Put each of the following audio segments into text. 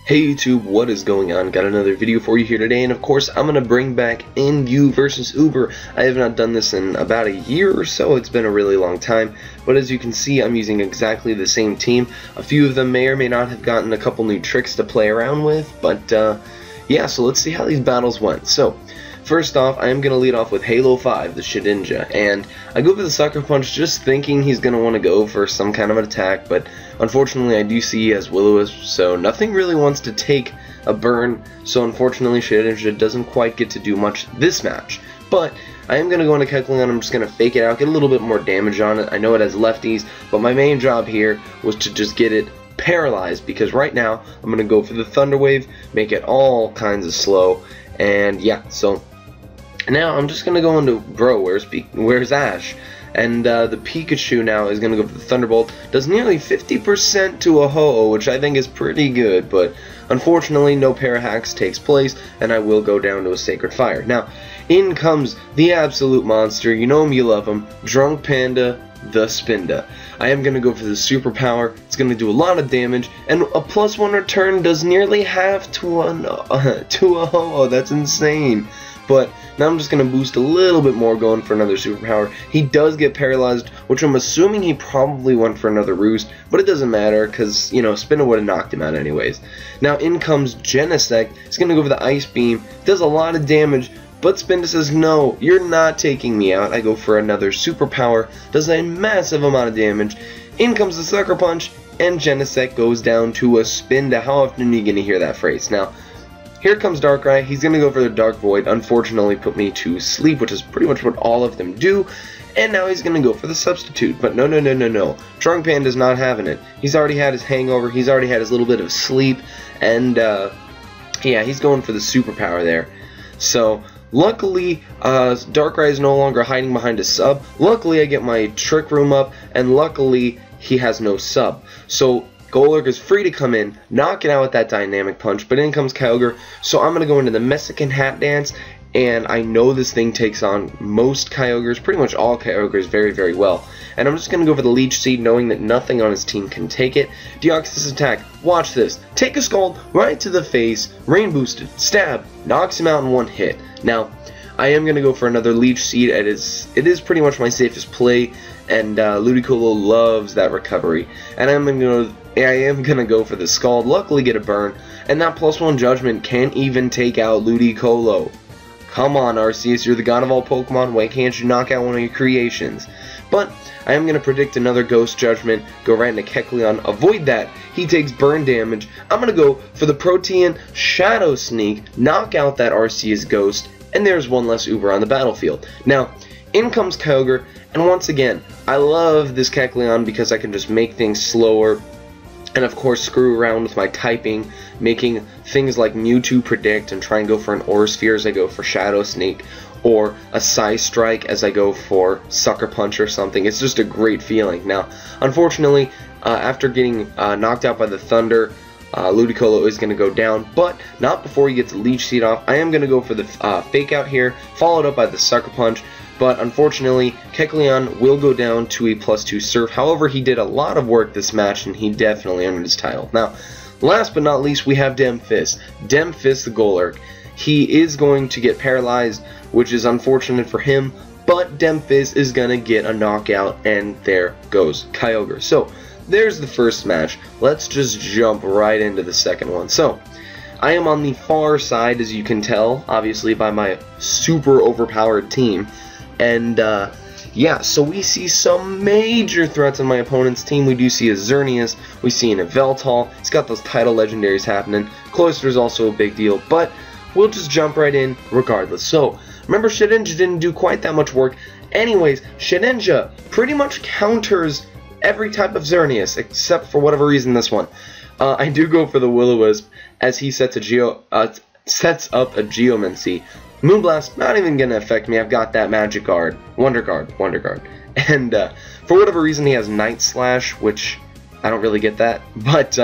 Hey YouTube, what is going on? Got another video for you here today, and of course I'm going to bring back NU versus Uber. I have not done this in about a year or so. It's been a really long time, but as you can see I'm using exactly the same team. A few of them may or may not have gotten a couple new tricks to play around with, but yeah, so let's see how these battles went. So first off, I am going to lead off with Halo 5, the Shedinja, and I go for the Sucker Punch just thinking he's going to want to go for some kind of an attack, but unfortunately I do see he has Will-O-Wisp, so nothing really wants to take a burn, so unfortunately Shedinja doesn't quite get to do much this match. But I am going to go into Kecleon. I'm just going to fake it out, get a little bit more damage on it. I know it has lefties, but my main job here was to just get it paralyzed, because right now I'm going to go for the Thunder Wave, make it all kinds of slow, and yeah, so now I'm just going to go into, bro, where's Ash? And the Pikachu now is going to go for the Thunderbolt. Does nearly 50% to a Ho-Oh, which I think is pretty good, but unfortunately no Parahacks takes place, and I will go down to a Sacred Fire. Now, in comes the absolute monster, you know him, you love him, Drunk Panda, the Spinda. I am going to go for the Superpower. It's going to do a lot of damage, and a +1 return does nearly half to a Ho-Oh. That's insane. But now I'm just going to boost a little bit more going for another Superpower. He does get paralyzed, which I'm assuming he probably went for another Roost, but it doesn't matter because, you know, Spinda would have knocked him out anyways. Now in comes Genesect. He's going to go for the Ice Beam. Does a lot of damage, but Spinda says, no, you're not taking me out. I go for another Superpower. Does a massive amount of damage. In comes the Sucker Punch, and Genesect goes down to a Spinda. How often are you going to hear that phrase? Now, here comes Darkrai. He's going to go for the Dark Void. Unfortunately put me to sleep, which is pretty much what all of them do. And now he's going to go for the Substitute. But no. Drunk Panda's not having it. He's already had his hangover. He's already had his little bit of sleep. And yeah, he's going for the Superpower there. So luckily, Darkrai is no longer hiding behind a sub. Luckily, I get my Trick Room up. And luckily, he has no sub. So Golurk is free to come in, knock it out with that Dynamic Punch, but in comes Kyogre, so I'm going to go into the Mesican Hat Dance, and I know this thing takes on most Kyogres, pretty much all Kyogres, very, very well. And I'm just going to go for the Leech Seed, knowing that nothing on his team can take it. Deoxys attack, watch this, take a Scald right to the face, Rain Boosted, stab, knocks him out in one hit. Now, I am going to go for another Leech Seed. It is pretty much my safest play, and Ludicolo loves that recovery. And I am going to go for the Scald, luckily get a burn, and that +1 Judgment can't even take out Ludicolo. Come on, Arceus, you're the god of all Pokemon, why can't you knock out one of your creations? But I am going to predict another Ghost Judgment, go right into Kecleon, avoid that, he takes burn damage. I'm going to go for the Protean Shadow Sneak, knock out that Arceus Ghost, and there's one less Uber on the battlefield. Now, in comes Kyogre, and once again, I love this Kecleon because I can just make things slower, and of course screw around with my typing, making things like Mewtwo predict and try and go for an Aura Sphere as I go for Shadow Sneak, or a Psy Strike as I go for Sucker Punch or something. It's just a great feeling. Now, unfortunately, after getting knocked out by the Thunder, Ludicolo is going to go down, but not before he gets Leech Seed off. I am going to go for the Fake Out here, followed up by the Sucker Punch, but unfortunately, Kecleon will go down to a +2 Surf. However, he did a lot of work this match, and he definitely earned his title. Now, last but not least, we have Demphis. Demphis the Golurk. He is going to get paralyzed, which is unfortunate for him, but Demphis is going to get a knockout, and there goes Kyogre. So, there's the first match. Let's just jump right into the second one. So, I am on the far side, as you can tell, obviously by my super overpowered team. And yeah, so we see some major threats on my opponent's team. We do see a Xerneas, we see an Yveltal. It's got those title legendaries happening. Cloyster's also a big deal, but we'll just jump right in regardless. So, remember, Shedinja didn't do quite that much work. Anyways, Shedinja pretty much counters every type of Xerneas, except for whatever reason this one. I do go for the Will-O-Wisp, as he sets up a Geomancy. Moonblast, not even going to affect me. I've got that Magic Guard. Wonder Guard. And for whatever reason, he has Night Slash, which I don't really get that. But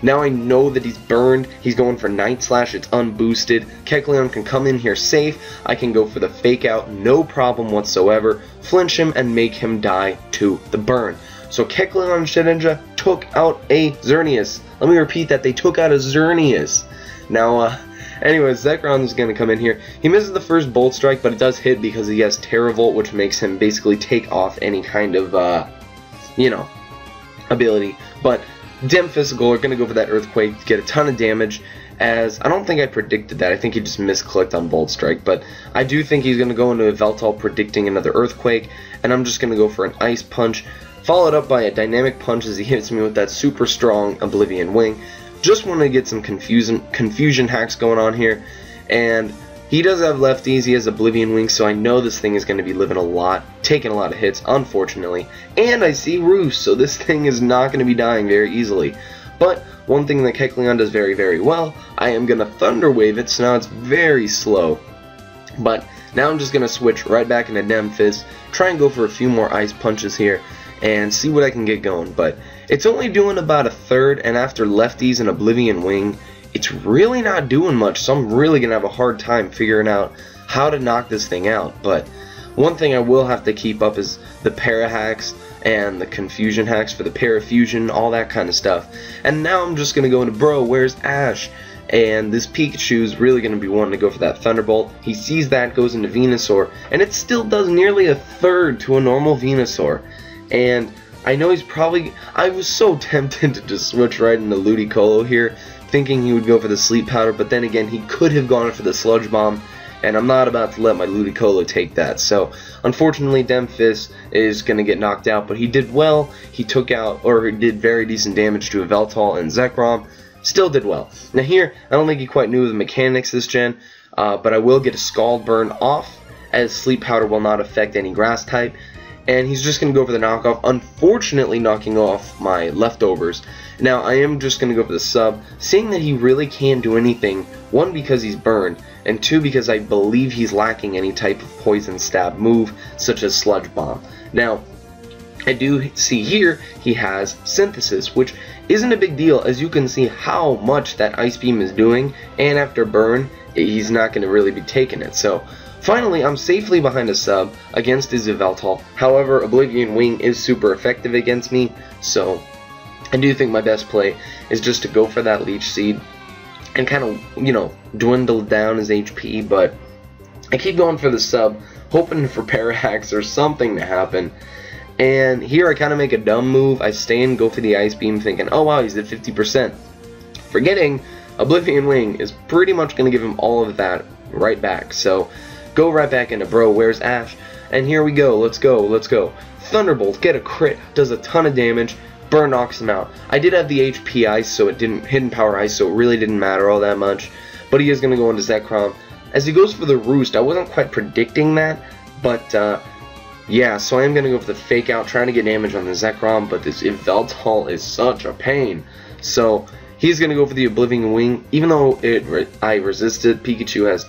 now I know that he's burned. He's going for Night Slash. It's unboosted. Kecleon can come in here safe. I can go for the Fake Out. No problem whatsoever. Flinch him and make him die to the burn. So Kecleon and Shedinja took out a Xerneas. Let me repeat that, they took out a Xerneas. Now, anyways, Zekrom is going to come in here. He misses the first Bolt Strike, but it does hit because he has Terravolt, which makes him basically take off any kind of, you know, ability. But Demphis and Golurk are going to go for that Earthquake to get a ton of damage, as I don't think I predicted that. I think he just misclicked on Bolt Strike, but I do think he's going to go into a Yveltal predicting another Earthquake, and I'm just going to go for an Ice Punch, followed up by a Dynamic Punch as he hits me with that super strong Oblivion Wing. Just want to get some confusion hacks going on here, and he does have lefties, he has Oblivion Wing, so I know this thing is going to be living a lot, taking a lot of hits, unfortunately. And I see Roost, so this thing is not going to be dying very easily. But one thing that Kecleon does very, very well, I am going to Thunder Wave it, so now it's very slow. But now I'm just going to switch right back into Demphis, try and go for a few more Ice Punches here, and see what I can get going. But it's only doing about a third, and after lefties and Oblivion Wing, it's really not doing much, so I'm really going to have a hard time figuring out how to knock this thing out. But one thing I will have to keep up is the para hacks and the confusion hacks for the parafusion, all that kind of stuff. And now I'm just going to go into Bro, where's Ash? And this Pikachu is really going to be wanting to go for that Thunderbolt. He sees that, goes into Venusaur, and it still does nearly a third to a normal Venusaur. And I know he's probably... I was so tempted to just switch right into Ludicolo here, thinking he would go for the Sleep Powder, but then again, he could have gone for the Sludge Bomb, and I'm not about to let my Ludicolo take that. So, unfortunately, Demphis is going to get knocked out, but he did well. He took out, or he did very decent damage to Yveltal and Zekrom. Still did well. Now here, I don't think he quite knew the mechanics this gen, but I will get a Scald Burn off, as Sleep Powder will not affect any grass type. And he's just going to go for the knockoff, unfortunately knocking off my leftovers. Now, I am just going to go for the sub, seeing that he really can't do anything, one, because he's burned, and two, because I believe he's lacking any type of poison stab move, such as Sludge Bomb. Now, I do see here he has Synthesis, which isn't a big deal, as you can see how much that Ice Beam is doing, and after burn, he's not going to really be taking it. So, finally, I'm safely behind a sub against his Yveltal. However, Oblivion Wing is super effective against me, so I do think my best play is just to go for that Leech Seed and kind of, you know, dwindle down his HP, but I keep going for the sub, hoping for para hacks or something to happen. And here I kind of make a dumb move. I stay and go for the Ice Beam thinking, oh wow, he's at 50%. Forgetting Oblivion Wing is pretty much going to give him all of that right back. So go right back into Bro, where's Ash? And here we go, let's go, let's go. Thunderbolt, get a crit, does a ton of damage. Burn knocks him out. I did have the HP Ice, so it didn't, Hidden Power Ice, so it really didn't matter all that much. But he is going to go into Zekrom. As he goes for the Roost, I wasn't quite predicting that, but yeah, so I am going to go for the Fake Out, trying to get damage on the Zekrom, but this Yveltal is such a pain. So he's going to go for the Oblivion Wing, even though I resisted. Pikachu has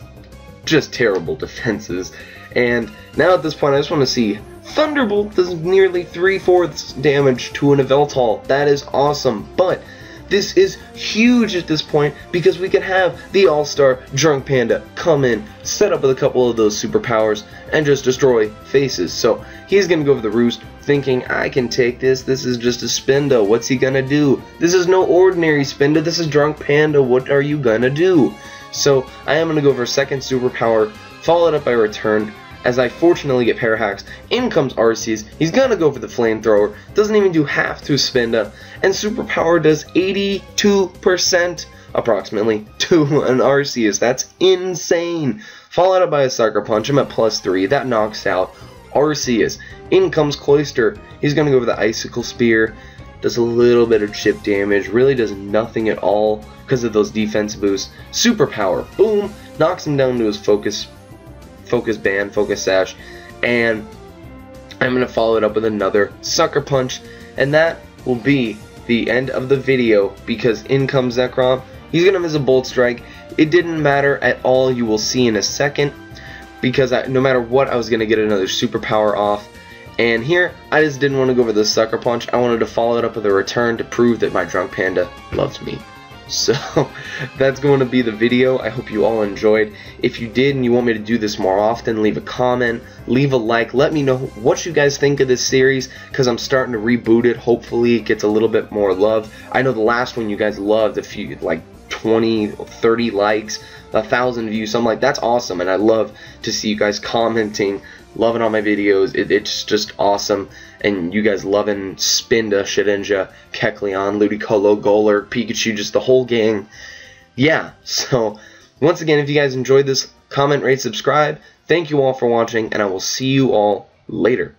just terrible defenses. And now at this point, I just want to see Thunderbolt does nearly 3/4 damage to an Yveltal. That is awesome, but this is huge at this point because we can have the All-Star Drunk Panda come in, set up with a couple of those superpowers, and just destroy faces. So he's going to go for the Roost, thinking, I can take this. This is just a Spinda. What's he going to do? This is no ordinary Spinda. This is Drunk Panda. What are you going to do? So I am going to go for a second superpower, followed up by a Return. As I fortunately get para hacks, in comes Arceus. He's gonna go for the Flamethrower, doesn't even do half to Spinda, and Superpower does 82% approximately to an Arceus. That's insane. Followed up by a Sucker Punch. I'm at +3. That knocks out Arceus. In comes Cloyster. He's gonna go for the Icicle Spear. Does a little bit of chip damage. Really does nothing at all because of those defense boosts. Superpower. Boom. Knocks him down to his Focus Band, Focus Sash, and I'm going to follow it up with another Sucker Punch, and that will be the end of the video because in comes Zekrom. He's going to miss a Bolt Strike. It didn't matter at all. You will see in a second because no matter what, I was going to get another superpower off, and here I just didn't want to go for the Sucker Punch. I wanted to follow it up with a Return to prove that my Drunk Panda loves me. So that's going to be the video. I hope you all enjoyed. If you did and you want me to do this more often, leave a comment, leave a like, let me know what you guys think of this series, because I'm starting to reboot it. Hopefully it gets a little bit more love. I know the last one you guys loved, a few, like 20, 30 likes, 1,000 views, something like that's awesome, and I love to see you guys commenting, loving all my videos. It's just awesome, and you guys loving Spinda, Shedinja, Kecleon, Ludicolo, Golurk, Pikachu, just the whole gang. Yeah, so once again, if you guys enjoyed this, comment, rate, subscribe. Thank you all for watching, and I will see you all later.